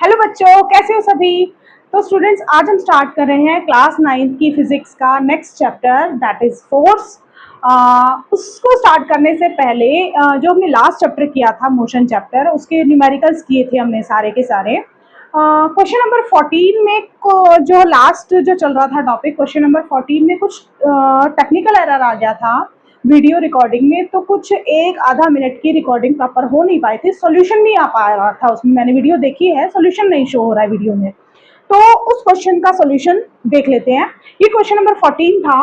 Hello बच्चों, कैसे हो सभी। तो स्टूडेंट्स, आज हम स्टार्ट कर रहे हैं क्लास 9th की फिजिक्स का next chapter that is force. उसको स्टार्ट करने से पहले जो हमने लास्ट चैप्टर किया था मोशन चैप्टर, उसके न्यूमेरिकल्स किए थे हमने सारे के सारे। क्वेश्चन नंबर 14 में जो लास्ट जो चल रहा था टॉपिक, क्वेश्चन नंबर 14 में कुछ टेक्निकल एरर आ गया था वीडियो रिकॉर्डिंग में। तो कुछ एक आधा मिनट की रिकॉर्डिंग प्रॉपर हो नहीं पाई थी, सॉल्यूशन नहीं आ पा रहा था उसमें। मैंने वीडियो देखी है, सॉल्यूशन नहीं शो हो रहा है वीडियो में। तो उस क्वेश्चन का सॉल्यूशन देख लेते हैं। ये क्वेश्चन नंबर 14 था।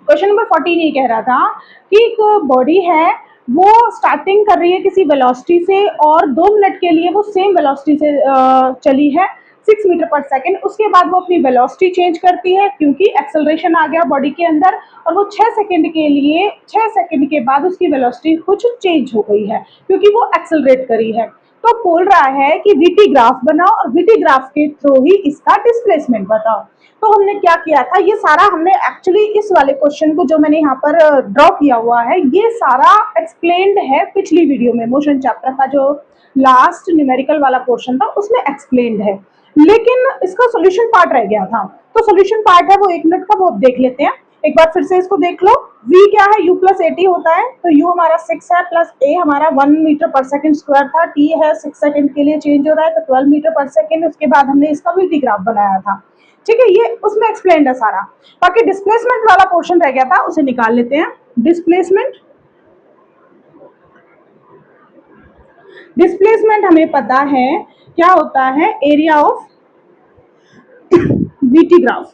क्वेश्चन नंबर 14 ये कह रहा था कि एक बॉडी है, वो स्टार्टिंग कर रही है किसी वेलोसिटी से और 2 मिनट के लिए वो सेम वेलोसिटी से चली है 6 मीटर पर सेकेंड। उसके बाद वो अपनी वेलोसिटी चेंज करती है क्योंकि एक्सेलरेशन आ गया बॉडी के अंदर, और वो 6 सेकेंड के लिए 6 सेकेंड के बाद उसकी वेलोसिटी कुछ चेंज हो गई है क्योंकि वो एक्सेलरेट करी है। तो बोल रहा है कि वीटी ग्राफ बनाओ और वीटी ग्राफ के थ्रू ही इसका डिस्प्लेसमेंट बताओ। तो हमने क्या किया था, ये सारा हमने एक्चुअली इस वाले क्वेश्चन को जो मैंने यहाँ पर ड्रॉ किया हुआ है, ये सारा एक्सप्लेन्ड है पिछली वीडियो में। मोशन चैप्टर का जो लास्ट न्यूमेरिकल वाला पोर्शन था उसमें एक्सप्लेन्ड है, लेकिन इसका सॉल्यूशन पार्ट रह गया था। तो सॉल्यूशन पार्ट है वो 1 मिनट का, वो देख लेते हैं। एक बार फिर से इसको देख लो। v क्या है, u प्लस at होता है, तो u हमारा 6 है प्लस a हमारा 1 मीटर पर सेकंड स्क्वायर था, t है 6 सेकंड के लिए चेंज हो रहा है तो 12 मीटर पर सेकंड। उसके बाद हमने इसका vt ग्राफ बनाया था, ठीक है, ये उसमें एक्सप्लेन्ड है सारा। बाकी डिस्प्लेसमेंट वाला पोर्शन रह गया था, उसे निकाल लेते हैं। डिस्प्लेसमेंट हमें पता है क्या होता है, एरिया ऑफ vt ग्राफ,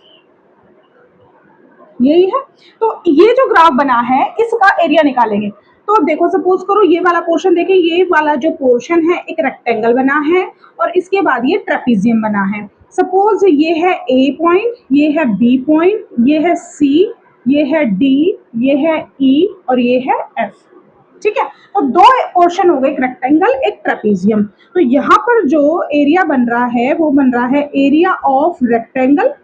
यही है। तो ये जो ग्राफ बना है इसका एरिया निकालेंगे। तो देखो, सपोज करो ये वाला पोर्शन देखें, ये वाला जो पोर्शन है एक रेक्टेंगल बना है और इसके बाद ये ट्रेपीजियम बना है। सपोज ये है ए पॉइंट, ये है बी पॉइंट, ये है सी, ये है डी, ये है ई और ये है एफ, ठीक है। तो 2 पोर्शन हो गए, एक रेक्टेंगल एक ट्रेपीजियम। तो यहाँ पर जो एरिया बन रहा है वो बन रहा है area of rectangle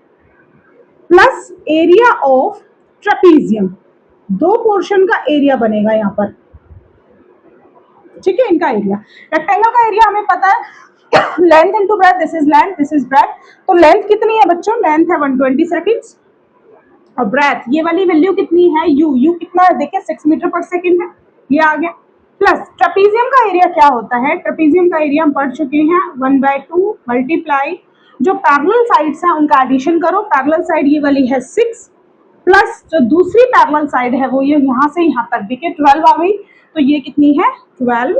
plus area of trapezium. 2 portion का एरिया बनेगा यहाँ पर, ठीक है। इनका एरिया, रेक्टेंगल का एरिया हमें पता है, length into breadth, this is length, this is breadth. तो लेंथ कितनी है बच्चों, लेंथ है 120 सेकेंड्स, और ब्रेथ ये वाली वैल्यू कितनी है, यू कितना है देखिए 6 मीटर पर सेकेंड है, ये आ गया। प्लस ट्रेपीजियम का एरिया क्या होता है, ट्रेपीजियम का एरिया हम पढ़ चुके हैं, 1/2 मल्टीप्लाई जो पैरेलल साइड्स हैं उनका एडिशन करो। पैरेलल साइड ये वाली है 6 प्लस जो दूसरी पैरेलल साइड है वो ये यहाँ से यहाँ तक देखिए 12 आ गई, तो ये कितनी है 12।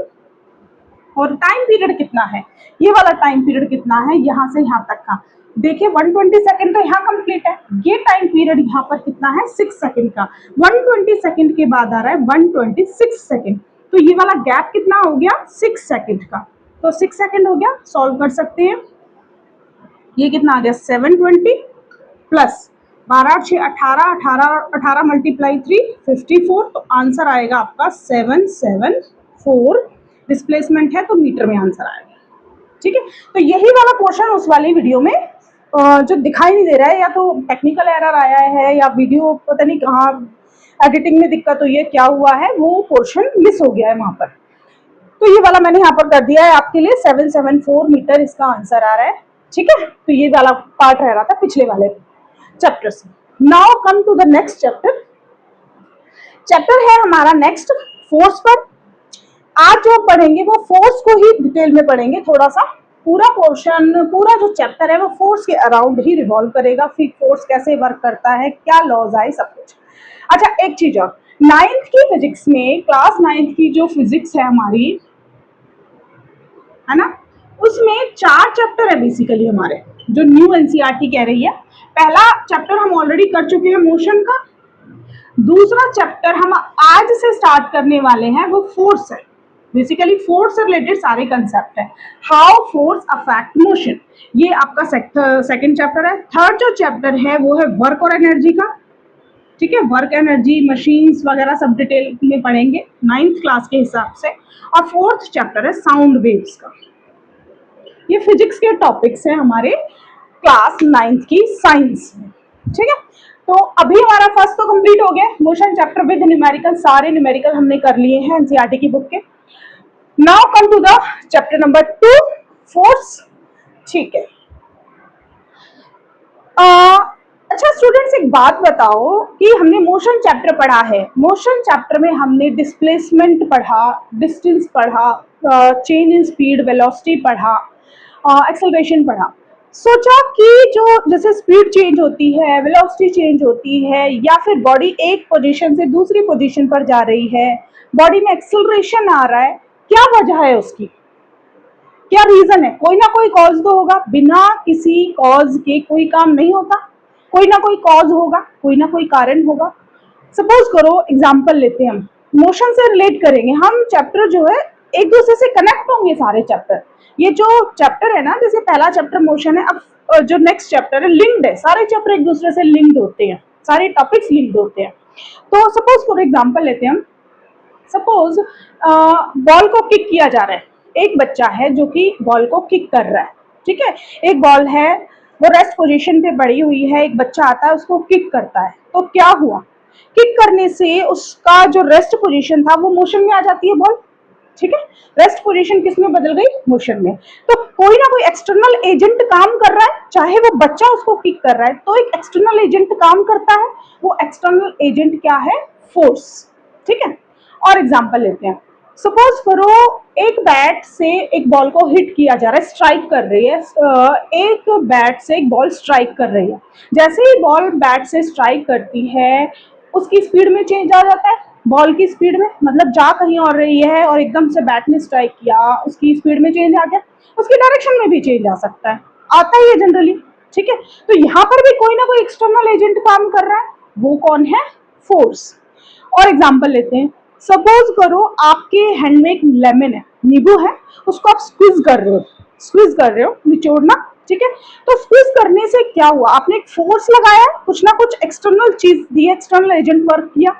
और टाइम पीरियड कितना है, ये वाला टाइम पीरियड कितना है यहाँ से यहाँ तक का, देखिए 120 सेकंड तो यहाँ कंप्लीट है। ये टाइम पीरियड यहाँ पर कितना है 6 सेकंड का, 120 सेकंड के बाद आ रहा है 126 सेकंड। तो ये वाला गैप कितना हो गया 6 सेकंड का, तो 6 सेकंड हो गया। सॉल्व कर सकते हैं, ये कितना आ गया 720 प्लस 12 6 18 18 18 मल्टीप्लाई 3 54, तो आंसर आएगा आपका 774। डिस्प्लेसमेंट है तो मीटर में आंसर आएगा, ठीक है। तो यही वाला पोर्शन उस वाली वीडियो में जो दिखाई नहीं दे रहा है, या तो टेक्निकल एरर आया है या वीडियो पता नहीं कहाँ एडिटिंग में दिक्कत हुई है, क्या हुआ है, वो पोर्शन मिस हो गया है वहां पर। तो ये वाला मैंने यहाँ पर कर दिया है आपके लिए, 774 मीटर इसका आंसर आ रहा है, ठीक है। तो ये वाला पार्ट रह रहा था पिछले वाले चैप्टर से। Now come to the next chapter. Chapter है हमारा नेक्स्ट फोर्स पर। आज जो पढ़ेंगे वो फोर्स को ही डिटेल में पढ़ेंगे थोड़ा सा। पूरा पोर्शन, पूरा जो चैप्टर है वो फोर्स के अराउंड ही रिवॉल्व करेगा, फिर फोर्स कैसे वर्क करता है, क्या लॉज आए, सब कुछ। अच्छा, एक चीज और, 9th की फिजिक्स में, क्लास 9th की जो फिजिक्स है हमारी, है ना, उसमें 4 चैप्टर है बेसिकली हमारे, जो न्यू एनसीईआरटी कह रही है। पहला चैप्टर हम ऑलरेडी कर चुके हैं मोशन का, दूसरा चैप्टर हम आज से स्टार्ट करने वाले हैं वो फोर्स है। बेसिकली फोर्स से रिलेटेड सारे कंसेप्ट है, हाउ फोर्स अफेक्ट मोशन, ये आपका सेकंड चैप्टर है। थर्ड जो चैप्टर है वो है वर्क और एनर्जी का, ठीक है, वर्क एनर्जी मशीन्स वगैरह सब डिटेल में पढ़ेंगे 9th क्लास के हिसाब से। और फोर्थ चैप्टर है साउंड वेव्स का। ये फिजिक्स के टॉपिक्स है हमारे क्लास 9th की साइंस में, ठीक है। तो अभी हमारा फर्स्ट तो कंप्लीट हो गया, मोशन चैप्टर विद न्यूमेरिकल, सारे न्यूमेरिकल हमने कर लिए हैं एनसीईआरटी की बुक के। Now come to the chapter number 2, force. ठीक है। अच्छा स्टूडेंट्स, एक बात बताओ कि हमने मोशन चैप्टर पढ़ा है, मोशन चैप्टर में हमने डिस्प्लेसमेंट पढ़ा, डिस्टेंस पढ़ा, चेंज इन स्पीड, वेलोसिटी पढ़ा, एक्सेलरेशन पढ़ा। सोचा कि जो जैसे स्पीड चेंज होती है, वेलोसिटी चेंज होती है, या फिर बॉडी एक पोजीशन से दूसरी पोजीशन पर जा रही है, बॉडी में एक्सेलरेशन आ रहा है, क्या वजह है उसकी, क्या रीजन है? कोई ना कोई कॉज तो होगा, बिना किसी कॉज के कोई काम नहीं होता, कोई ना कोई कॉज होगा, कोई ना कोई कारण होगा। सपोज करो, एग्जांपल लेते हैं हम, मोशन से रिलेट करेंगे हम, चैप्टर जो है एक दूसरे से कनेक्ट होंगे सारे चैप्टर। ये जो चैप्टर है ना, जैसे पहला चैप्टर मोशन है, अब जो नेक्स्ट चैप्टर है लिंक्ड है, सारे चैप्टर एक दूसरे से लिंक्ड होते हैं, सारे टॉपिक्स लिंक्ड होते हैं। तो सपोज फॉर एग्जांपल लेते हैं हम, सपोज बॉल को किक किया जा रहा है, एक बच्चा है जो कि बॉल को किक कर रहा है, ठीक है, एक बॉल है वो रेस्ट पोजीशन पे पड़ी हुई है, एक बच्चा आता है उसको किक करता है, तो क्या हुआ, किक करने से उसका जो रेस्ट पोजीशन था वो मोशन में आ जाती है बॉल, ठीक है, रेस्ट पोजीशन किस में बदल गई, मोशन में। तो कोई ना कोई एक्सटर्नल एजेंट काम कर रहा है, चाहे वो बच्चा उसको किक कर रहा है तो एक एक्सटर्नल एजेंट काम करता है, वो एक्सटर्नल एजेंट क्या है, फोर्स, ठीक है। और एग्जांपल लेते हैं, सपोज करो एक बैट से एक बॉल को हिट किया जा रहा है, स्ट्राइक कर रही है, एक बैट से एक बॉल स्ट्राइक कर रही है, जैसे ही बॉल बैट से स्ट्राइक करती है उसकी स्पीड में चेंज आ जाता है, बॉल की स्पीड में, मतलब जा कहीं और रही है और एकदम से बैट ने स्ट्राइक किया, उसकी स्पीड में चेंज आ गया, उसकी डायरेक्शन में भी चेंज आ सकता है, आता ही है जनरली, ठीक है। तो यहाँ पर भी कोई ना कोई एक्सटर्नल एजेंट काम कर रहा है, वो कौन है, फोर्स। और एग्जांपल लेते हैं, सपोज करो आपके हैंड में एक लेमन है, नींबू है, उसको आप स्क्वीज कर रहे हो, स्क्वीज कर रहे हो, निचोड़ना, ठीक है। तो स्क्वीज करने से क्या हुआ, आपने एक फोर्स लगाया, कुछ ना कुछ एक्सटर्नल चीज दी, एक्सटर्नल एजेंट वर्क किया,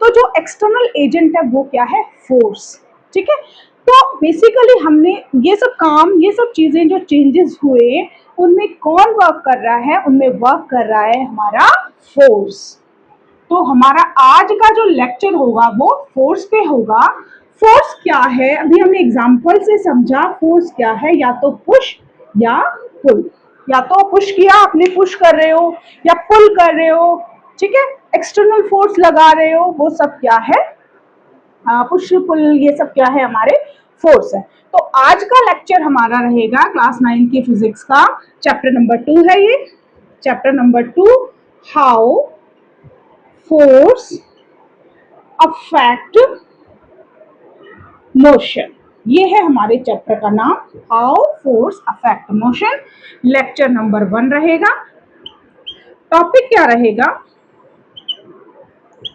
तो जो एक्सटर्नल एजेंट है वो क्या है, फोर्स, ठीक है। तो बेसिकली हमने ये सब काम, ये सब चीजें जो चेंजेस हुए उनमें कौन वर्क कर रहा है, उनमें वर्क कर रहा है हमारा फोर्स। तो हमारा आज का जो लेक्चर होगा वो फोर्स पे होगा। फोर्स क्या है, अभी हमने एग्जांपल से समझा फोर्स क्या है, या तो पुश या पुल, या तो पुश किया, आपने पुश कर रहे हो या पुल कर रहे हो, ठीक है, एक्सटर्नल फोर्स लगा रहे हो, वो सब क्या है, पुश पुल, ये सब क्या है, हमारे फोर्स है। तो आज का लेक्चर हमारा रहेगा क्लास 9 की फिजिक्स का, चैप्टर नंबर 2 है ये, chapter number 2, how force affect motion, ये है हमारे चैप्टर का नाम, how force affect motion. Lecture number 1 रहेगा। टॉपिक क्या रहेगा,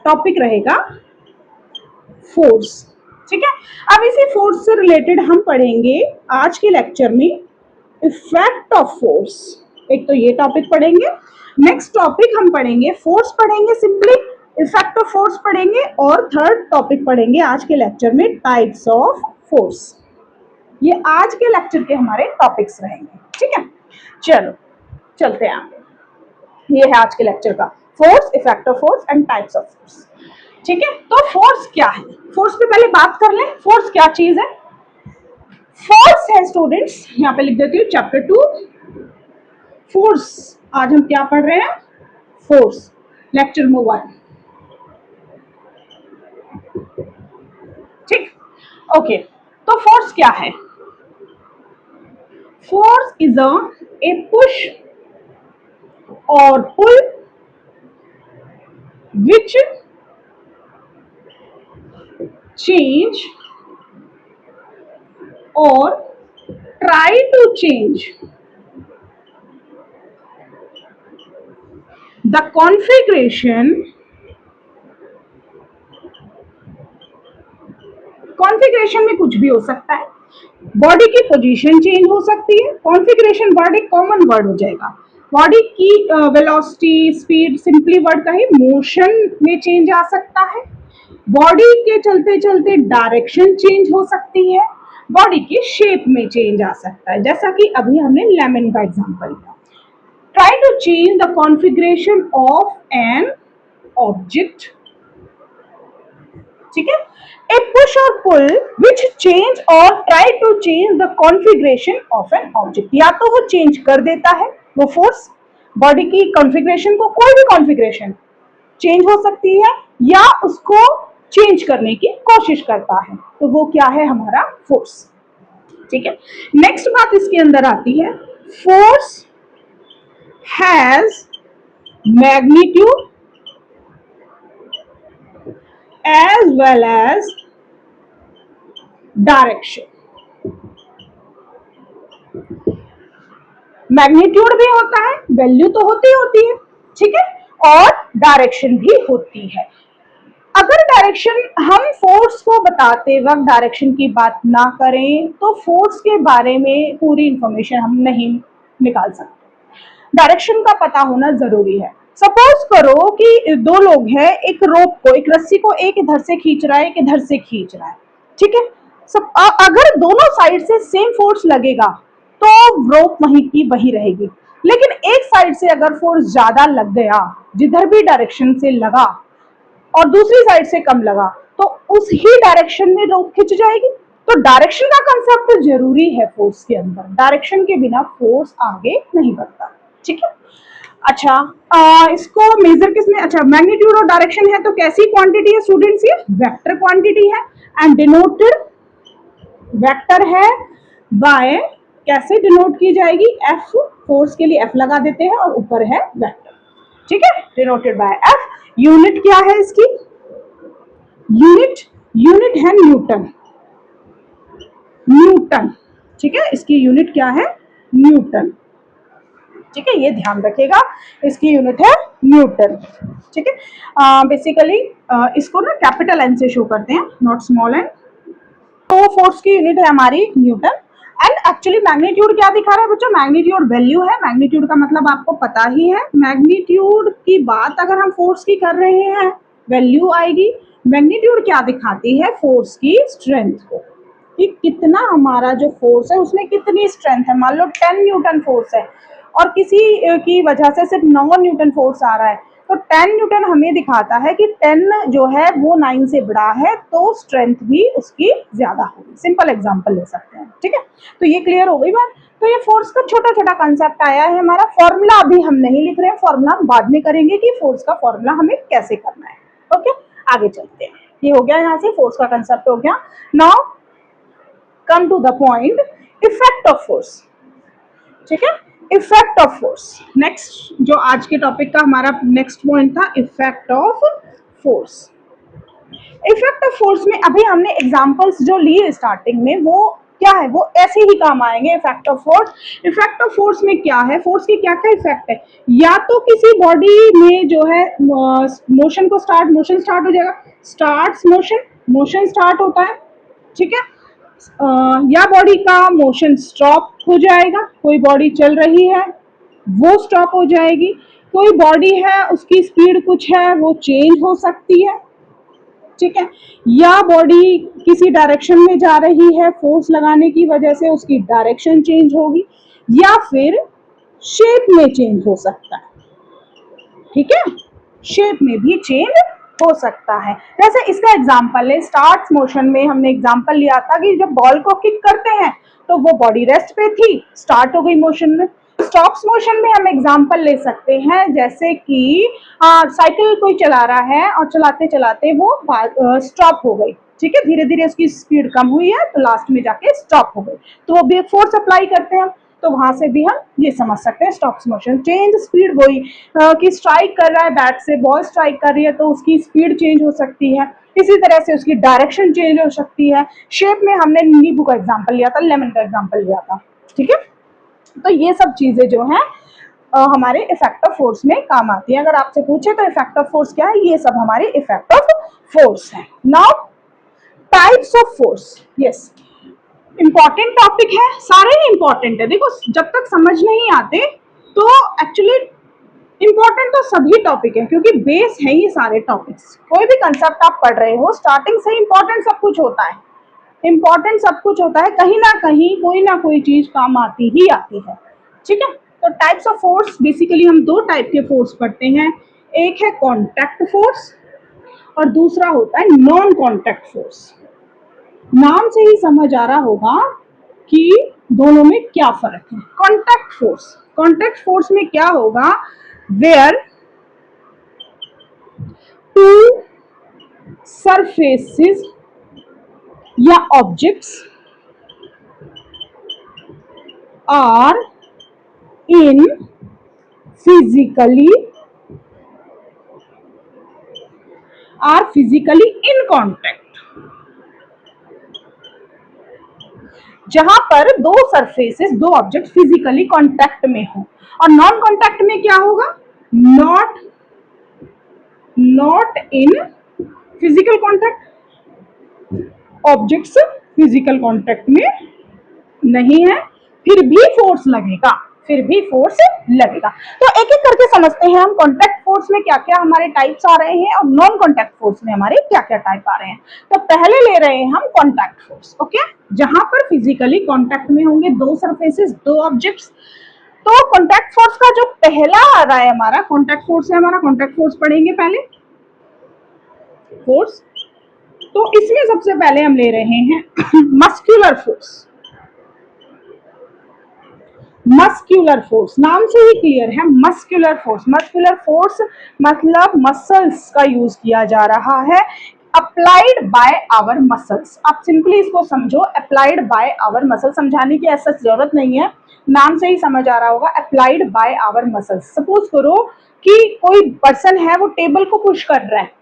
टॉपिक रहेगा फोर्स, ठीक है। अब इसी फोर्स से रिलेटेड हम पढ़ेंगे आज के लेक्चर में इफेक्ट ऑफ फोर्स, एक तो ये टॉपिक पढ़ेंगे, नेक्स्ट टॉपिक हम पढ़ेंगे, फोर्स पढ़ेंगे सिंपली, इफेक्ट ऑफ फोर्स पढ़ेंगे, और थर्ड टॉपिक पढ़ेंगे आज के लेक्चर में टाइप्स ऑफ फोर्स। ये आज के लेक्चर के हमारे टॉपिक्स रहेंगे, ठीक है। चलो चलते हैं आगे, ये है आज के लेक्चर का, force, effect of force and types of force, ठीक है। तो फोर्स क्या है, फोर्स पे पहले बात कर लें, फोर्स क्या चीज है। फोर्स है स्टूडेंट्स, यहाँ पे लिख देती हूँ चैप्टर 2 फोर्स, आज हम क्या पढ़ रहे हैं, फोर्स, लेक्चर नंबर 1, ठीक, ओके। तो फोर्स क्या है, फोर्स इज ए पुश और pull which change or try to change the configuration, configuration में कुछ भी हो सकता है, बॉडी की पोजीशन चेंज हो सकती है, कॉन्फ़िगरेशन वर्ड एक कॉमन वर्ड हो जाएगा, बॉडी की वेलोसिटी, स्पीड, सिंपली वर्ड का ही, मोशन में चेंज आ सकता है, बॉडी के चलते चलते डायरेक्शन चेंज हो सकती है, बॉडी की शेप में चेंज आ सकता है, जैसा कि अभी हमने लेमन का एग्जांपल लिया। Try to change the configuration of an object, ठीक है। ए पुश और पुल विच चेंज और try to change the configuration of an object, या तो वो चेंज कर देता है वो फोर्स बॉडी की कॉन्फ़िगरेशन को, कोई भी कॉन्फ़िगरेशन चेंज हो सकती है, या उसको चेंज करने की कोशिश करता है, तो वो क्या है हमारा फोर्स। ठीक है। नेक्स्ट बात इसके अंदर आती है, force has magnitude as well as direction। Magnitude भी होता है, वैल्यू तो होती है, ठीक है, और डायरेक्शन भी होती है। अगर डायरेक्शन हम फोर्स को बताते वक्त डायरेक्शन की बात ना करें तो फोर्स के बारे में पूरी इंफॉर्मेशन हम नहीं निकाल सकते। डायरेक्शन का पता होना जरूरी है। सपोज करो कि दो लोग हैं, एक रोप को, एक रस्सी को एक इधर से खींच रहा है, एक इधर से खींच रहा है, ठीक है। सब अगर दोनों साइड से सेम फोर्स लगेगा तो रोप वहीं की वहीं रहेगी, लेकिन एक साइड से अगर फोर्स ज्यादा लग गया, जिधर भी डायरेक्शन से लगा, और दूसरी साइड से कम लगा, तो उस ही डायरेक्शन में रोप खिंच जाएगी। तो डायरेक्शन का कंसेप्ट जरूरी है फोर्स के अंदर, डायरेक्शन के बिना फोर्स आगे नहीं बढ़ता, ठीक है। अच्छा, इसको मेजर किसमें, अच्छा मैग्नीट्यूड और डायरेक्शन है तो कैसी क्वांटिटी है स्टूडेंट्स, ये वेक्टर क्वांटिटी है, एंड डिनोटेड वेक्टर है बाय, कैसे डिनोट की जाएगी, एफ, फोर्स के लिए एफ लगा देते हैं और ऊपर है वेक्टर, ठीक है, डिनोटेड बाय एफ। यूनिट क्या है इसकी, यूनिट है न्यूटन, ठीक है, इसकी यूनिट क्या है, न्यूटन, ठीक है, ये ध्यान रखिएगा, इसकी यूनिट है न्यूटन, ठीक है। बेसिकली इसको ना कैपिटल एन से शो करते हैं, नॉट स्मॉल एन। तो फोर्स की यूनिट है हमारी न्यूटन। एंड एक्चुअली मैग्नीट्यूड क्या दिखा रहा है बच्चों, मैग्नीट्यूड वैल्यू है, मैग्नीट्यूड का मतलब आपको पता ही है, मैग्नीट्यूड की बात अगर हम फोर्स की कर रहे हैं वैल्यू आएगी। मैग्नीट्यूड क्या दिखाती है, फोर्स की स्ट्रेंथ को, कि कितना हमारा जो फोर्स है उसमें कितनी स्ट्रेंथ है। मान लो 10 न्यूटन फोर्स है और किसी की वजह से सिर्फ 9 न्यूटन फोर्स आ रहा है, तो 10 न्यूटन हमें दिखाता है कि 10 जो है वो 9 से बड़ा है, तो स्ट्रेंथ भी उसकी ज्यादा होगी। सिंपल एग्जांपल ले सकते हैं, ठीक है। तो ये क्लियर हो गई बात। तो ये फोर्स का छोटा छोटा कंसेप्ट आया है हमारा। फॉर्मूला अभी हम नहीं लिख रहे हैं, फॉर्मूला हम बाद में करेंगे कि फोर्स का फॉर्मूला हमें कैसे करना है। ओके, आगे चलते हैं। ये हो गया, यहाँ से फोर्स का कंसेप्ट हो गया। Now come to the point, effect of force, ठीक है, इफेक्ट ऑफ फोर्स। नेक्स्ट जो आज के टॉपिक का हमारा नेक्स्ट पॉइंट था, effect of force. Effect of force में अभी हमने एग्जांपल्स जो लिए स्टार्टिंग में, वो क्या है, वो ऐसे ही काम आएंगे। Effect of force, effect of force में क्या है, फोर्स की क्या क्या इफेक्ट है, या तो किसी बॉडी में जो है मोशन स्टार्ट हो जाएगा, स्टार्ट्स मोशन स्टार्ट होता है, ठीक है, या बॉडी का मोशन स्टॉप हो जाएगा, कोई बॉडी चल रही है वो स्टॉप हो जाएगी, कोई बॉडी है उसकी स्पीड कुछ है वो चेंज हो सकती है, ठीक है, या बॉडी किसी डायरेक्शन में जा रही है, फोर्स लगाने की वजह से उसकी डायरेक्शन चेंज होगी, या फिर शेप में चेंज हो सकता है, ठीक है, शेप में भी चेंज हो सकता है। जैसे इसका एग्जांपल है, स्टार्ट मोशन में हमने एग्जांपल लिया था कि जब बॉल को किक करते हैं तो वो बॉडी रेस्ट पे थी, स्टार्ट हो गई मोशन में। स्टॉप्स मोशन में हम एग्जांपल ले सकते हैं, जैसे कि साइकिल कोई चला रहा है और चलाते चलाते वो स्टॉप हो गई, ठीक है, धीरे धीरे उसकी स्पीड कम हुई है तो लास्ट में जाके स्टॉप हो गई, तो वो भी एक फोर्स अप्लाई करते हैं, तो वहां से भी हम ये समझ सकते हैं स्टॉप्स मोशन। चेंज स्पीड वही कि स्ट्राइक कर रहा है बैट से, बॉल स्ट्राइक कर रही है तो उसकी स्पीड चेंज हो सकती है, इसी तरह से उसकी डायरेक्शन चेंज हो सकती है। शेप में हमने नींबू का एग्जांपल लिया था, लेमन का एग्जांपल लिया था, ठीक है। तो ये सब चीजें जो हैं हमारे इफेक्ट ऑफ फोर्स में काम आती है। अगर आपसे पूछे तो इफेक्ट ऑफ फोर्स क्या है, ये सब हमारे इफेक्ट ऑफ फोर्स है। Now types of force, yes, important topic है, सारे ही इंपॉर्टेंट है। देखो जब तक समझ नहीं आते तो एक्चुअली इंपॉर्टेंट तो सभी टॉपिक है, क्योंकि बेस है ये सारे टॉपिक्स। कोई भी कंसेप्ट आप पढ़ रहे हो स्टार्टिंग से इंपॉर्टेंट सब कुछ होता है, इंपॉर्टेंट सब कुछ होता है, कहीं ना कहीं कोई ना कोई चीज काम आती ही आती है, ठीक है। तो टाइप्स ऑफ फोर्स, बेसिकली हम दो टाइप के फोर्स पढ़ते हैं, एक है कॉन्टैक्ट फोर्स और दूसरा होता है नॉन कॉन्टैक्ट फोर्स। नाम से ही समझ आ रहा होगा कि दोनों में क्या फर्क है। कॉन्टैक्ट फोर्स में क्या होगा, वेयर टू सरफेसेस या objects are in physically in contact. जहां पर दो सरफेसेस, दो ऑब्जेक्ट फिजिकली कॉन्टैक्ट में हो। और नॉन कॉन्टैक्ट में क्या होगा, not in physical contact, objects physical contact में नहीं है, फिर भी फोर्स लगेगा। तो एक एक करके समझते हैं हम कॉन्टैक्ट फोर्स में क्या क्या हमारे टाइप्स आ रहे हैं और नॉन कॉन्टैक्ट फोर्स में हमारे क्या क्या टाइप आ रहे हैं। तो पहले ले रहे हैं हम कॉन्टैक्ट फोर्स, ओके, जहां पर फिजिकली कॉन्टैक्ट में होंगे दो सरफेसेस, दो ऑब्जेक्ट्स। तो कॉन्टैक्ट फोर्स का जो पहला आ रहा है हमारा कॉन्टैक्ट फोर्स है, हमारा कॉन्टैक्ट फोर्स पढ़ेंगे पहले फोर्स। तो इसमें सबसे पहले हम ले रहे हैं मस्कुलर फोर्स। मस्कुलर फोर्स नाम से ही क्लियर है, मस्कुलर फोर्स मतलब मसल्स का यूज किया जा रहा है, अप्लाइड बाय आवर मसल्स। आप सिंपली इसको समझो, अप्लाइड बाय आवर मसल, समझाने की ऐसा जरूरत नहीं है, नाम से ही समझ आ रहा होगा, applied by our muscles. Suppose करो कि कोई पर्सन है, वो टेबल को पुश कर रहा है,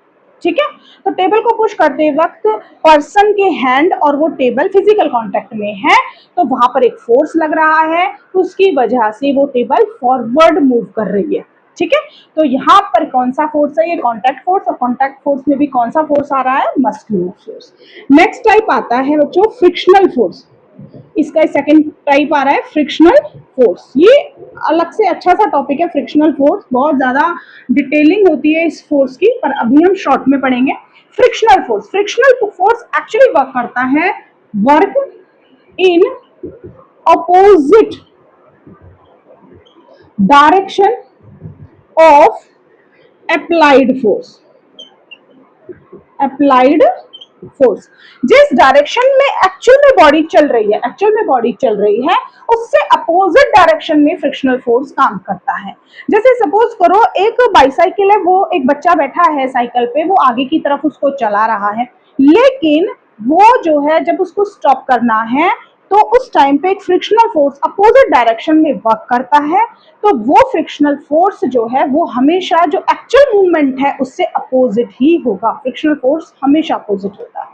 ठीक है, तो टेबल को पुश करते वक्त पर्सन के हैंड और वो टेबल फिजिकल कांटेक्ट में है, तो वहां पर एक फोर्स लग रहा है, उसकी वजह से वो टेबल फॉरवर्ड मूव कर रही है, ठीक है। तो यहाँ पर कौन सा फोर्स है, ये कॉन्टैक्ट फोर्स, और कॉन्टैक्ट फोर्स में भी कौन सा फोर्स आ रहा है, मस्कुलर फोर्स। नेक्स्ट टाइप आता है बच्चों फ्रिक्शनल फोर्स। इसका सेकंड टाइप आ रहा है फ्रिक्शनल फोर्स। ये अलग से अच्छा सा टॉपिक है फ्रिक्शनल फोर्स, बहुत ज्यादा डिटेलिंग होती है इस फोर्स की, पर अभी हम शॉर्ट में पढ़ेंगे। फ्रिक्शनल फोर्स एक्चुअली वर्क करता है, work in opposite direction of applied force. जिस डायरेक्शन में एक्चुअल में बॉडी चल रही है उससे अपोजिट डायरेक्शन में फ्रिक्शनल फोर्स काम करता है। जैसे सपोज करो एक बाइसाइकिल है, वो एक बच्चा बैठा है साइकिल पे, वो आगे की तरफ उसको चला रहा है, लेकिन वो जो है जब उसको स्टॉप करना है तो उस टाइम पे एक फ्रिक्शनल फोर्स अपोजिट डायरेक्शन में वर्क करता है। तो वो फ्रिक्शनल फोर्स जो है वो हमेशा जो एक्चुअल मूवमेंट है उससे अपोजिट ही होगा, फ्रिक्शनल फोर्स हमेशा अपोजिट होता है।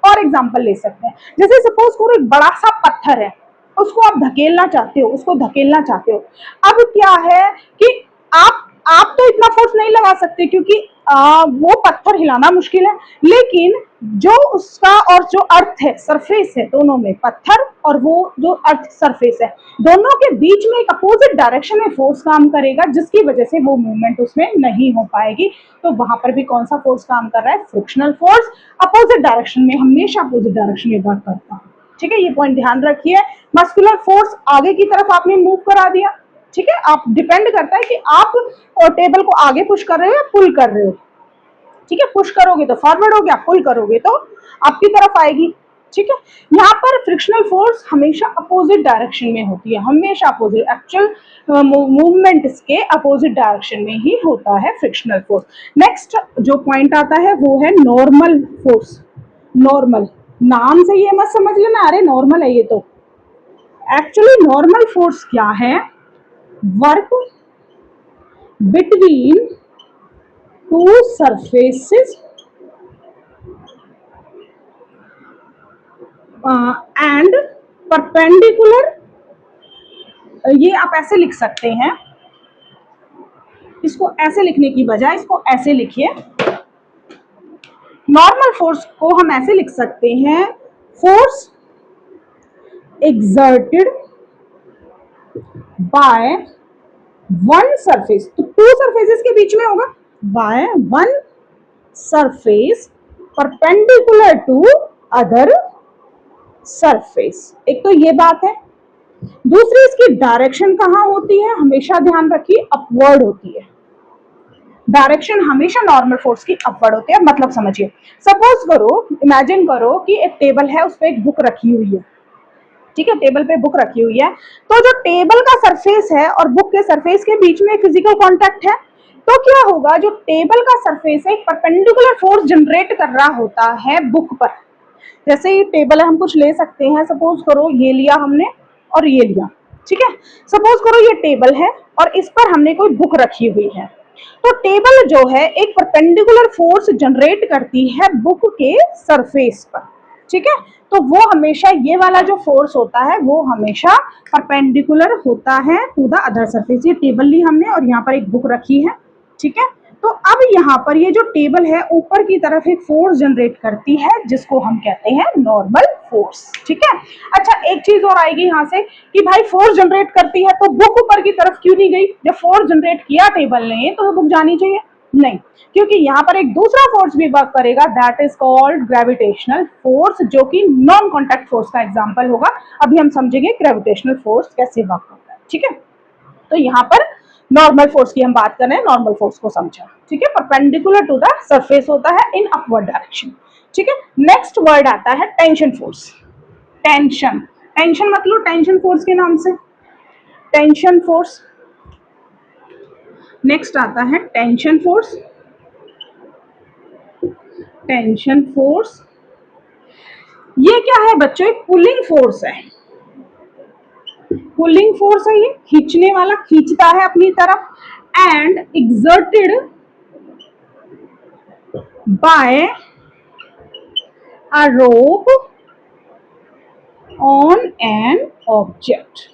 और एग्जांपल ले सकते हैं, जैसे सपोज करो एक बड़ा सा पत्थर है, उसको आप धकेलना चाहते हो, अब क्या है कि आप तो इतना फोर्स नहीं लगा सकते क्योंकि वो पत्थर हिलाना मुश्किल है, लेकिन जो उसका और जो अर्थ है, सरफेस है, दोनों में पत्थर और वो जो अर्थ सरफेस है, दोनों के बीच में एक अपोजिट डायरेक्शन में फोर्स काम करेगा, जिसकी वजह से वो मूवमेंट उसमें नहीं हो पाएगी। तो वहां पर भी कौन सा फोर्स काम कर रहा है, फ्रिक्शनल फोर्स, अपोजिट डायरेक्शन में, हमेशा अपोजिट डायरेक्शन में वर्क करता है, ठीक है, ये पॉइंट ध्यान रखिए। मस्कुलर फोर्स आगे की तरफ आपने मूव करा दिया, ठीक है, आप डिपेंड करता है कि आप टेबल को आगे पुश कर रहे हो या पुल कर रहे हो, ठीक है, पुश करोगे तो फॉरवर्ड हो गया, पुल करोगे तो आपकी तरफ आएगी, ठीक है। यहाँ पर फ्रिक्शनल फोर्स हमेशा अपोजिट डायरेक्शन में होती है, हमेशा अपोजिट, एक्चुअल मूवमेंट के अपोजिट डायरेक्शन में ही होता है फ्रिक्शनल फोर्स। नेक्स्ट जो पॉइंट आता है वो है नॉर्मल फोर्स। नॉर्मल नाम से ये मत समझ लेना अरे नॉर्मल है ये, तो एक्चुअली नॉर्मल फोर्स क्या है, work between two surfaces and perpendicular, ये आप ऐसे लिख सकते हैं, इसको ऐसे लिखने की बजाय इसको ऐसे लिखिए, नॉर्मल फोर्स को हम ऐसे लिख सकते हैं, force exerted by one surface, तो टू सरफेसेस के बीच में होगा, by one surface perpendicular to other surface। एक तो ये बात है, दूसरी इसकी डायरेक्शन कहां होती है, हमेशा ध्यान रखिए अपवर्ड होती है, डायरेक्शन हमेशा नॉर्मल फोर्स की अपवर्ड होती है। मतलब समझिए, सपोज करो, इमेजिन करो कि एक टेबल है, उस पर एक बुक रखी हुई है, ठीक है, टेबल पे बुक रखी हुई है। तो जो टेबल का सरफेस है और बुक के सरफेस के बीच में फिजिकल कांटेक्ट है, तो क्या होगा, जो टेबल का सरफेस है एक परपेंडिकुलर फोर्स जनरेट कर रहा होता है बुक पर। जैसे ये टेबल है, हम कुछ ले सकते हैं, सपोज करो ये लिया हमने और ये लिया, ठीक है। सपोज करो ये टेबल है और इस पर हमने कोई बुक रखी हुई है, तो टेबल जो है एक परपेंडिकुलर फोर्स जनरेट करती है बुक के सरफेस पर, ठीक है। तो वो हमेशा, ये वाला जो फोर्स होता है वो हमेशा परपेंडिकुलर होता है टू द अदर सरफेस। ये टेबल ली हमने और यहाँ पर एक बुक रखी है, ठीक है। तो अब यहाँ पर ये जो टेबल है ऊपर की तरफ एक फोर्स जनरेट करती है जिसको हम कहते हैं नॉर्मल फोर्स, ठीक है। अच्छा, एक चीज और आएगी यहाँ से कि भाई फोर्स जनरेट करती है तो बुक ऊपर की तरफ क्यों नहीं गई? जब फोर्स जनरेट किया टेबल ने तो बुक जानी चाहिए, नहीं, क्योंकि यहाँ पर एक दूसरा फोर्स भी वर्क करेगा, that is called gravitational force, जो कि नॉन कॉन्टैक्ट फोर्स का एग्जांपल होगा। अभी हम समझेंगे ग्रेविटेशनल फोर्स कैसे वर्क करता है, ठीक है। तो यहाँ पर नॉर्मल फोर्स की हम बात कर रहे हैं, नॉर्मल फोर्स को समझा, ठीक है। परपेंडिकुलर टू द सरफेस होता है इन अपवर्ड डायरेक्शन, ठीक है। नेक्स्ट वर्ड आता है टेंशन फोर्स। टेंशन, टेंशन मतलब टेंशन फोर्स के नाम से, टेंशन फोर्स। नेक्स्ट आता है टेंशन फोर्स। टेंशन फोर्स ये क्या है बच्चों? एक पुलिंग फोर्स है, पुलिंग फोर्स है, ये खींचने वाला, खींचता है अपनी तरफ, and exerted by a rope on an object.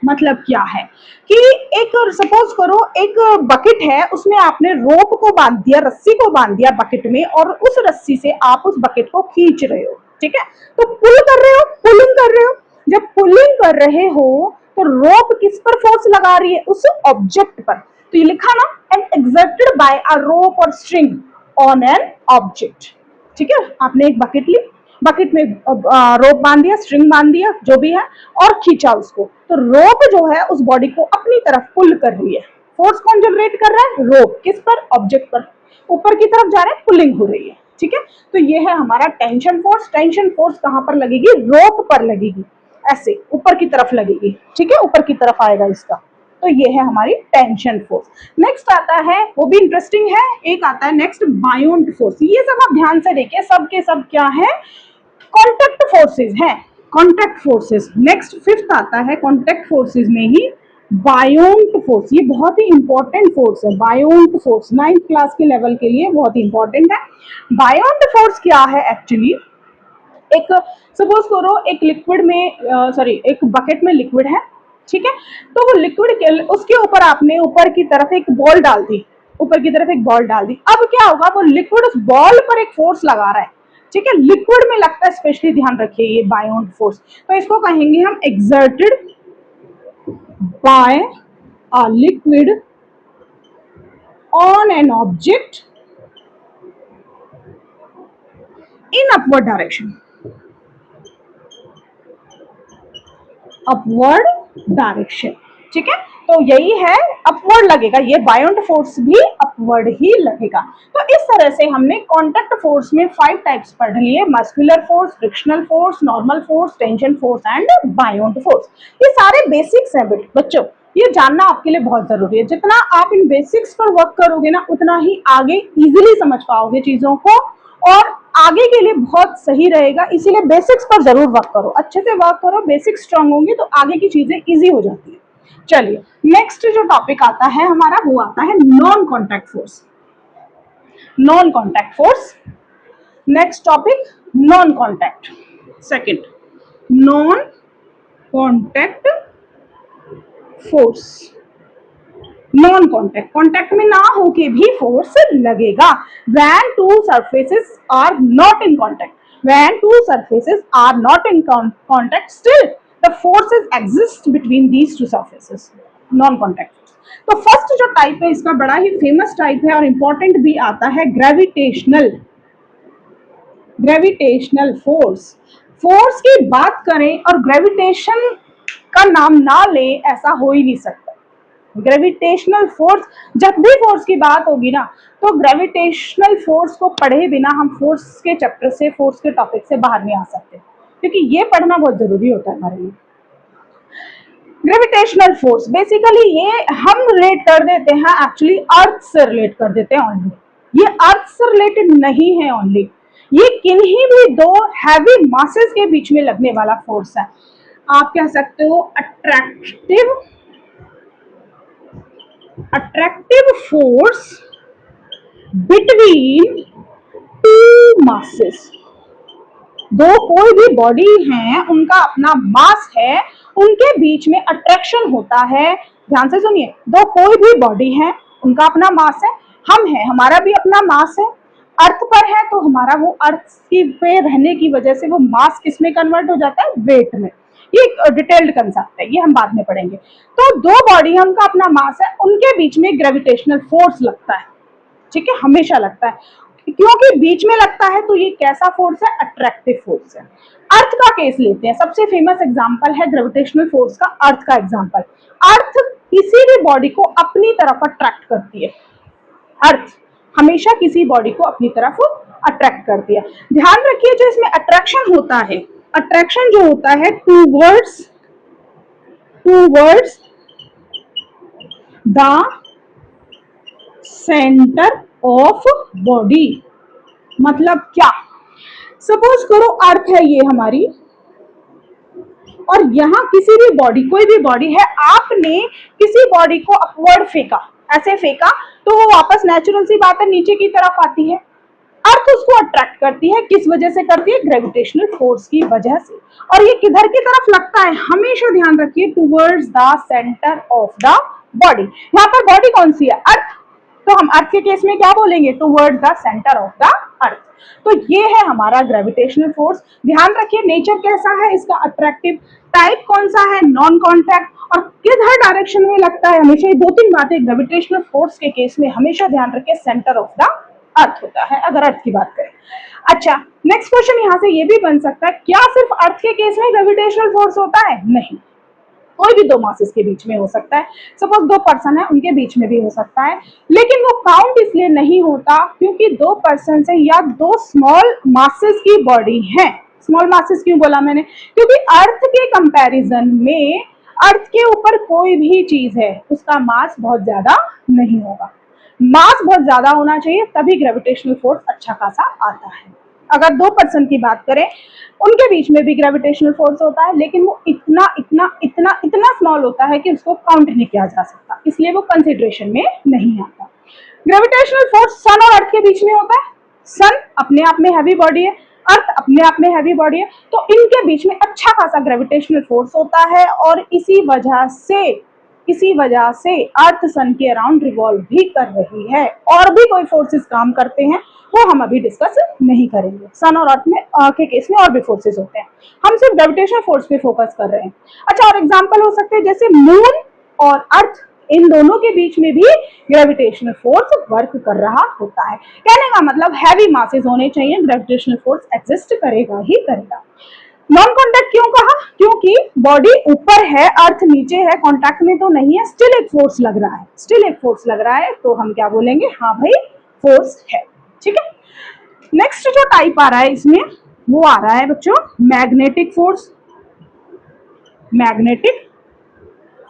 मतलब क्या है कि एक, सपोज करो एक बकेट है, उसमें आपने रोप को बांध दिया, रस्सी को बांध दिया बकेट में, और उस रस्सी से आप उस बकेट को खींच रहे हो, ठीक है। तो पुल कर रहे हो, पुलिंग कर रहे हो। जब पुलिंग कर रहे हो तो रोप किस पर फोर्स लगा रही है? उस ऑब्जेक्ट पर। तो ये लिखा ना, एंड एक्सर्टेड बाय अ रोप और स्ट्रिंग ऑन एन ऑब्जेक्ट, ठीक है। आपने एक बकेट ली, बकेट में रोप बांध दिया, स्ट्रिंग बांध दिया, जो भी है, और खींचा उसको, तो रोप जो है उस बॉडी को अपनी तरफ पुल कर रही है। फोर्स कौन जनरेट कर रहा है? रोप। किस पर? ऑब्जेक्ट पर। ऊपर की तरफ जा रहे हैं, पुलिंग हो रही है, ठीक है। तो ये है हमारा टेंशन फोर्स। टेंशन फोर्स कहां पर लगेगी? रोप पर लगेगी, ऐसे ऊपर की तरफ लगेगी, ठीक है, ऊपर की तरफ आएगा इसका। तो ये है हमारी टेंशन फोर्स। नेक्स्ट आता है, वो भी इंटरेस्टिंग है, एक आता है नेक्स्ट बायोंट फोर्स। ये सब आप ध्यान से देखिए, सब के सब क्या है? कॉन्टैक्ट फोर्सेस हैं, कॉन्टैक्ट फोर्सेस। नेक्स्ट फिफ्थ आता है कॉन्टैक्ट फोर्सेस में ही बायोंट फोर्स। ये बहुत ही इंपॉर्टेंट फोर्स है, बायोंट फोर्स 9th क्लास के लेवल के लिए बहुत ही इंपॉर्टेंट है। बायोंट फोर्स क्या है एक्चुअली? एक, सपोज करो एक लिक्विड में, सॉरी, एक बकेट में लिक्विड है, ठीक है। तो वो लिक्विड, उसके ऊपर आपने ऊपर की तरफ एक बॉल डाल दी, ऊपर की तरफ एक बॉल डाल दी। अब क्या होगा? वो लिक्विड उस बॉल पर एक फोर्स लगा रहा है, ठीक है, लिक्विड में लगता है, स्पेशली ध्यान रखिए ये बायोंट फोर्स। तो इसको कहेंगे हम exerted by a liquid on an object in upward direction, upward direction, ठीक है। तो यही है, अपवर्ड लगेगा, ये बायोंट फोर्स भी अपवर्ड ही लगेगा। तो इस तरह से हमने कॉन्टैक्ट फोर्स में 5 टाइप्स पढ़ लिए, muscular force, frictional force, normal force, tension force and बायोंट force. ये सारे बेसिक्स हैं बच्चों, ये जानना आपके लिए बहुत जरूरी है। जितना आप इन बेसिक्स पर वर्क करोगे ना, उतना ही आगे इजीली समझ पाओगे चीजों को, और आगे के लिए बहुत सही रहेगा। इसीलिए बेसिक्स पर जरूर वर्क करो, अच्छे से वर्क करो, बेसिक्स स्ट्रांग होंगे तो आगे की चीजें इजी हो जाती है। चलिए, नेक्स्ट जो टॉपिक आता है हमारा, वो आता है non contact force. Non contact force, next topic non contact. Second, non contact force. Non contact, contact में ना होके भी फोर्स लगेगा। When two surfaces are not in contact, when two surfaces are not in contact, still the forces exist between these two surfaces. Non contact force. तो first जो type है इसका बड़ा ही फेमस टाइप है और इंपॉर्टेंट भी आता है, ग्रेविटेशनल, ग्रेविटेशनल फोर्स। फोर्स की बात करें और ग्रेविटेशन का नाम ना ले, ऐसा हो ही नहीं सकता। ग्रेविटेशनल फोर्स, जब भी फोर्स की बात होगी ना तो ग्रेविटेशनल फोर्स को पढ़े बिना हम फोर्स के चैप्टर से, फोर्स के टॉपिक से बाहर नहीं आ सकते, क्योंकि ये पढ़ना बहुत जरूरी होता है हमारे लिए। ग्रेविटेशनल फोर्स बेसिकली ये हम रिलेट कर देते हैं, एक्चुअली अर्थ से रिलेट कर देते हैं ओनली। ये अर्थ से रिलेटेड नहीं है ओनली, ये किन्हीं भी दो हैवी मासेस के बीच में लगने वाला फोर्स है। आप कह सकते हो attractive force between two masses. दो कोई भी बॉडी है, उनका अपना मास है, उनके बीच में अट्रैक्शन होता है। ध्यान से सुनिए, दो कोई भी बॉडी है, उनका अपना मास है, हम है, हमारा भी अपना मास है, अर्थ पर है तो हमारा वो अर्थ की पे रहने की वजह से वो मास किस में कन्वर्ट हो जाता है, वेट में। ये एक डिटेल्ड कंसेप्ट है, ये हम बाद में पढ़ेंगे। तो दो बॉडी है, उनका अपना मास है, उनके बीच में ग्रेविटेशनल फोर्स लगता है, ठीक है, हमेशा लगता है। क्योंकि बीच में लगता है तो ये कैसा फोर्स है, अट्रैक्टिव फोर्स है। अर्थ का केस लेते हैं, सबसे फेमस एग्जांपल है ग्रेविटेशनल फोर्स का, अर्थ का एग्जांपल। अर्थ किसी भी बॉडी को अपनी तरफ अट्रैक्ट करती है, अर्थ हमेशा किसी बॉडी को अपनी तरफ अट्रैक्ट करती है। ध्यान रखिए, जो इसमें अट्रैक्शन होता है, अट्रैक्शन जो होता है towards the centre of body. मतलब क्या, सपोज करो अर्थ है ये हमारी, और यहां किसी भी बॉडी, कोई भी बॉडी है, आपने किसी बॉडी को अपवर्ड फेंका, ऐसे फेंका तो वो वापस, नेचुरल सी बात है, नीचे की तरफ आती है। अर्थ उसको अट्रैक्ट करती है, किस वजह से करती है, ग्रेविटेशनल फोर्स की वजह से। और ये किधर की तरफ लगता है, हमेशा ध्यान रखिए, towards the centre of the body. यहाँ पर बॉडी कौन सी है, अर्थ, तो हम अर्थ के केस में क्या बोलेंगे, towards the centre of the earth. तो ये है हमारा ग्रेविटेशनल फोर्स। ध्यान रखिए नेचर कैसा है इसका, अट्रैक्टिव, टाइप कौन सा है, नॉन कॉन्टैक्ट, और किधर डायरेक्शन में लगता है। हमेशा ये दो तीन बातें ग्रेविटेशनल फोर्स के केस में हमेशा ध्यान रखिए, सेंटर ऑफ द अर्थ होता है अगर अर्थ की बात करें। अच्छा, नेक्स्ट क्वेश्चन यहाँ से ये भी बन सकता है, क्या सिर्फ अर्थ के केस में ग्रेविटेशनल फोर्स होता है, नहीं, कोई भी दो मासेस के बीच में हो सकता है। सपोज दो पर्सन है, उनके बीच में भी हो सकता है, लेकिन वो काउंट इसलिए नहीं होता क्योंकि दो पर्सन है या दो स्मॉल मासेस की बॉडी है। स्मॉल मासेस क्यों बोला मैंने, क्योंकि अर्थ के कंपैरिजन में अर्थ के ऊपर कोई भी चीज है उसका मास बहुत ज्यादा नहीं होगा। मास बहुत ज्यादा होना चाहिए, तभी ग्रेविटेशनल फोर्स अच्छा खासा आता है। अगर दो पर्सन की बात करें, उनके बीच में भी ग्रेविटेशनल फोर्स होता है, लेकिन वो इतना इतना इतना इतना स्मॉल होता है कि उसको काउंट नहीं किया जा सकता, इसलिए वो कंसिडरेशन में नहीं आता। ग्रेविटेशनल फोर्स सन और अर्थ के बीच में होता है। सन अपने आप में हैवी बॉडी है, अर्थ अपने आप में हैवी बॉडी है, तो इनके बीच में अच्छा खासा ग्रेविटेशनल फोर्स होता है, और इसी वजह से अर्थ सन के अराउंड रिवॉल्व भी कर रही है। और भी कोई फोर्सेस काम करते हैं, वो हम अभी डिस्कस नहीं करेंगे। सन और अर्थ में के केस में और भी फोर्सेस होते हैं, हम सिर्फ ग्रेविटेशनल फोर्स पे फोकस कर रहे हैं। अच्छा, और एग्जांपल हो सकते हैं जैसे मून और अर्थ, इन दोनों के बीच में भी ग्रेविटेशनल फोर्स वर्क कर रहा होता है। कहने का मतलब हैवी मासेस होने चाहिए, ग्रेविटेशनल फोर्स एग्जिस्ट करेगा ही करेगा। नॉन कॉन्टैक्ट क्यों कहा, क्योंकि बॉडी ऊपर है, अर्थ नीचे है, कॉन्टैक्ट में तो नहीं है, स्टिल एक फोर्स लग रहा है, स्टिल एक फोर्स लग रहा है, तो हम क्या बोलेंगे, हाँ भाई फोर्स है। ठीक है, नेक्स्ट जो टाइप आ रहा है इसमें, वो आ रहा है बच्चों magnetic force. Magnetic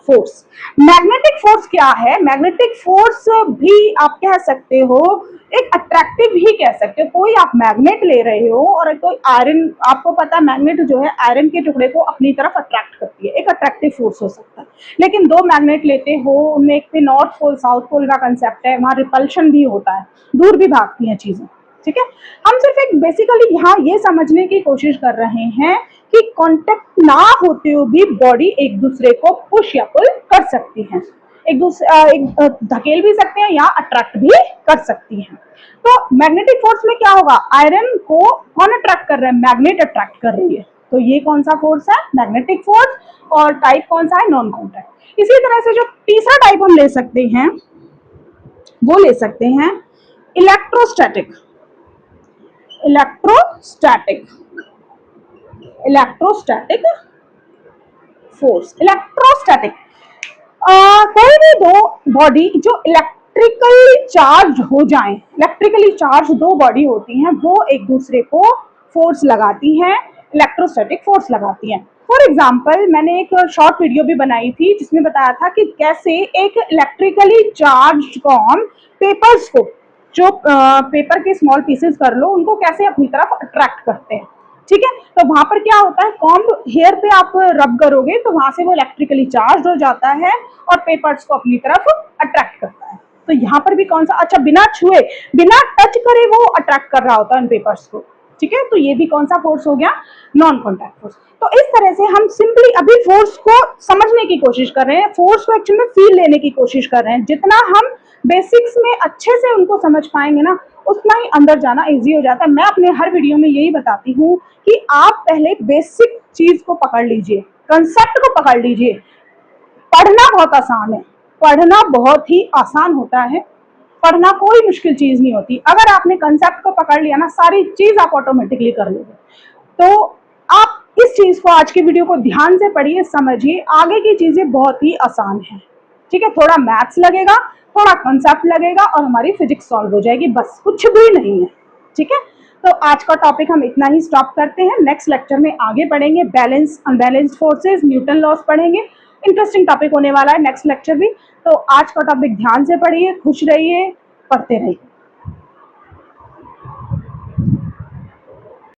force, magnetic force क्या है, मैग्नेटिक फोर्स भी आप कह सकते हो एक अट्रैक्टिव ही कह सकते हो। कोई आप मैग्नेट ले रहे हो और कोई आयरन, आपको पता है मैग्नेट जो है आयरन के टुकड़े को अपनी तरफ अट्रैक्ट करती है, एक अट्रैक्टिव फोर्स हो सकता है। लेकिन दो मैग्नेट लेते हो, उनमें एक पे नॉर्थ पोल साउथ पोल का कंसेप्ट है, वहां रिपल्शन भी होता है, दूर भी भागती हैं चीजें। ठीक है, हम सिर्फ एक बेसिकली यहाँ ये समझने की कोशिश कर रहे हैं कि कांटेक्ट ना होते हुए भी बॉडी एक दूसरे को पुश या पुल कर सकती है, एक दूसरे धकेल भी सकते हैं या अट्रैक्ट भी कर सकती हैं। तो मैग्नेटिक फोर्स में क्या होगा, आयरन को कौन अट्रैक्ट कर रहा है, मैग्नेट अट्रैक्ट कर रही है, तो ये कौन सा फोर्स है, मैग्नेटिक फोर्स। और टाइप कौन सा है, नॉन कॉन्टैक्ट। इसी तरह से जो तीसरा टाइप हम ले सकते हैं, वो ले सकते हैं इलेक्ट्रोस्टैटिक। इलेक्ट्रोस्टैटिक फोर्स, इलेक्ट्रोस्टैटिक कोई भी दो बॉडी जो इलेक्ट्रिकली चार्ज हो जाएं, इलेक्ट्रिकली चार्ज दो बॉडी होती हैं, वो एक दूसरे को फोर्स लगाती हैं, इलेक्ट्रोस्टैटिक फोर्स लगाती हैं। फॉर एग्जाम्पल, मैंने एक शॉर्ट वीडियो भी बनाई थी जिसमें बताया था कि कैसे एक इलेक्ट्रिकली चार्ज कॉम पेपर्स को, जो पेपर के स्मॉल पीसेस कर लो, उनको कैसे अपनी तरफ अट्रैक्ट करते हैं। ठीक है, तो वहां पर क्या होता है, कॉम्ब हेयर पे आप रब करोगे तो वहां से वो इलेक्ट्रिकली चार्ज हो जाता है और पेपर्स को अपनी तरफ अट्रैक्ट करता है। तो यहाँ पर भी कौन सा, अच्छा, बिना छुए, बिना टच करे वो अट्रैक्ट कर रहा होता है उन पेपर्स को। ठीक है, तो ये भी कौन सा फोर्स हो गया, नॉन कॉन्टैक्ट फोर्स। तो इस तरह से हम सिंपली अभी फोर्स को समझने की कोशिश कर रहे हैं, फोर्स को एक्चुअली में फील लेने की कोशिश कर रहे हैं। जितना हम बेसिक्स में अच्छे से उनको समझ पाएंगे ना, उतना ही अंदर जाना इजी हो जाता है। मैं अपने हर वीडियो में यही बताती हूँ कि आप पहले बेसिक चीज को पकड़ लीजिए, कंसेप्ट को पकड़ लीजिए। पढ़ना बहुत आसान है, पढ़ना बहुत ही आसान होता है, पढ़ना कोई मुश्किल चीज नहीं होती। अगर आपने कंसेप्ट को पकड़ लिया ना, सारी चीज आप ऑटोमेटिकली कर लोगे। तो आप इस चीज को, आज की वीडियो को ध्यान से पढ़िए, समझिए, आगे की चीजें बहुत ही आसान है। ठीक है, थोड़ा मैथ्स लगेगा, थोड़ा कंसेप्ट लगेगा और हमारी फिजिक्स सॉल्व हो जाएगी, बस, कुछ भी नहीं है। ठीक है, तो आज का टॉपिक हम इतना ही स्टॉप करते हैं। नेक्स्ट लेक्चर में आगे पढ़ेंगे balance, unbalanced forces, Newton loss पढ़ेंगे। इंटरेस्टिंग टॉपिक होने वाला है नेक्स्ट लेक्चर भी। तो आज का टॉपिक ध्यान से पढ़िए, खुश रहिए, पढ़ते रहिए।